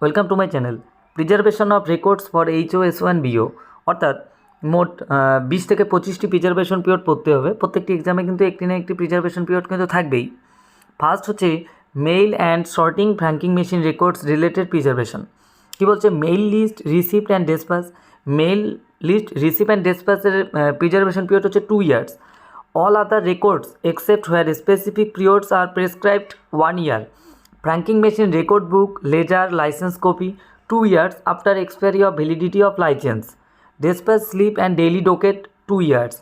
Welcome to my channel. Preservation of records for HO SO and BO, অর্থাৎ মোট 20 থেকে 25টি preservation period পড়তে হবে। প্রত্যেকটি এক্সামে কিন্তু একটি না একটি প্রিজার্ভেশন পিরিয়ড কিন্তু থাকবেই। ফার্স্ট হচ্ছে mail and sorting franking machine records related preservation. কী বলছে? Mail list, receipt and despatch. Mail list, receipt and ডেসপাসের প্রিজার্ভেশন পিরিয়ড হচ্ছে 2 years। All other records except where specific periods are prescribed 1 year. Franking machine record book, ledger, license copy 2 years after expiry of validity of license. Dispatch slip and daily docket 2 years.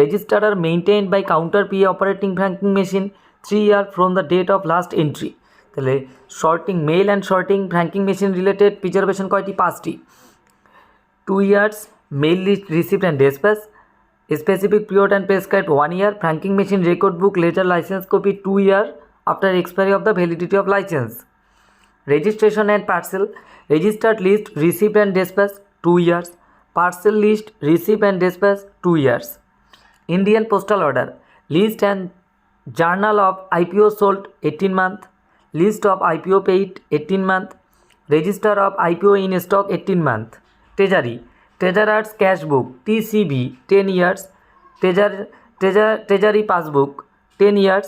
Register are maintained by counter PA operating franking machine 3 years from the date of last entry. তাহলে sorting, mail and sorting franking machine related preservation কয়টি? 5টি। 2 years mail list, receipt and despatch, specific period and prescribed 1 year. Franking machine record book, ledger, license copy 2 year after expiry of the validity of license. Registration and parcel, registered list, receipt and dispatch 2 years. Parcel list, receipt and dispatch 2 years. Indian postal order, list and journal of IPO sold 18 month, list of IPO paid 18 month, register of IPO in stock 18 month. Treasury, Treasurer's cash book TCB 10 years, Treasury passbook 10 years,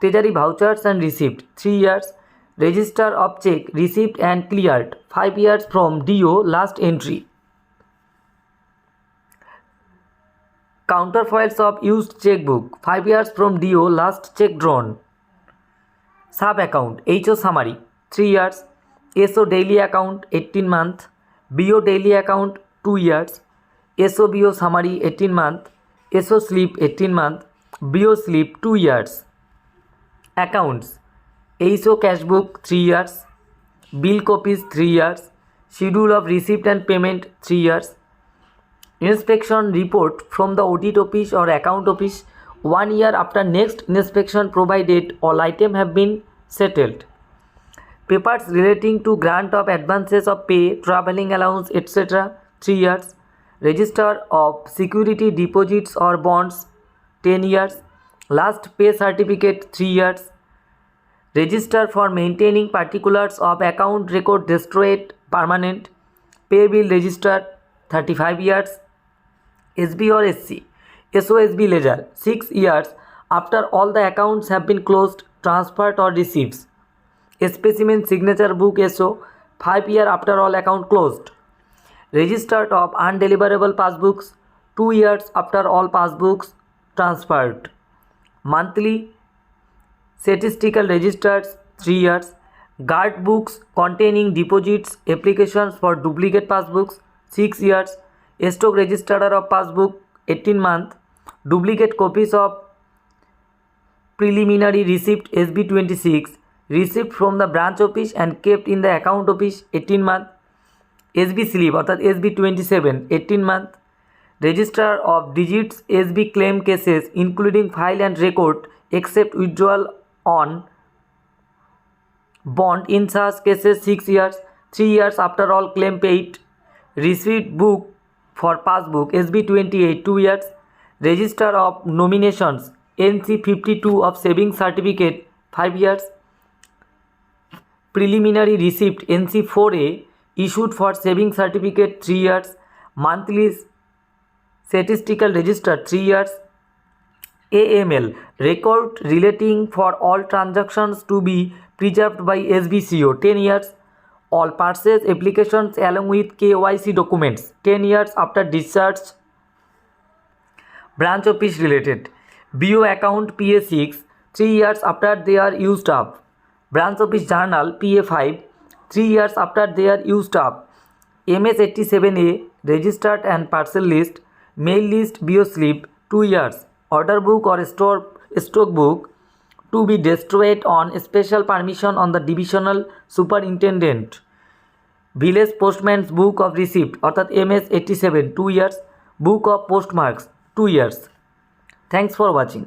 Treasury vouchers and receipt 3 years, register of check received and cleared 5 years from DO last entry. Counterfoils of used checkbook 5 years from DO last check drawn. Sub account HO summary 3 years, SO daily account 18 month, BO daily account 2 years, SO BO summary 18 month, SO slip 18 month, BO slip 2 years. Accounts HO cash book 3 years, bill copies 3 years, schedule of receipt and payment 3 years. Inspection report from the audit office or account office 1 year after next inspection provided all items have been settled. Papers relating to grant of advances of pay, travelling allowance, etc. 3 years. Register of security deposits or bonds 10 years. Last pay certificate 3 years. Register for maintaining particulars of account record destroyed permanent. Pay bill register 35 years. SB or SC, SOSB ledger 6 years after all the accounts have been closed, transferred or received. Specimen signature book SO 5 years after all account closed. Registered of undeliverable passbooks 2 years after all passbooks transferred. Monthly statistical registers 3 years. Guard books containing deposits, applications for duplicate passbooks 6 years. Stock register of passbook 18 month. Duplicate copies of preliminary receipt SB 26 received from the branch office and kept in the account office 18 month. SB slip অর্থাৎ SB 27 18 month. Register of digits SB claim cases including file and record except withdrawal on bond in such cases 6 years. 3 years after all claim paid. Receipt book for passbook SB 28 2 years. Register of nominations NC 52 of savings certificate 5 years. Preliminary receipt NC 4A issued for saving certificate 3 years. Monthly statistical register 3 years. AML record relating for all transactions to be preserved by SBCO 10 years. All purchase applications along with KYC documents 10 years after discharge. Branch office related BO account PA6 3 years after they are used up. Branch office journal PA5 3 years after they are used up. MS 87A registered and parcel list, mail list, BO slip 2 years. Order book or stock book to be destroyed on special permission on the divisional superintendent. Village postman's book of receipt অর্থাৎ MS 87 2 years. Book of postmarks 2 years. Thanks for watching.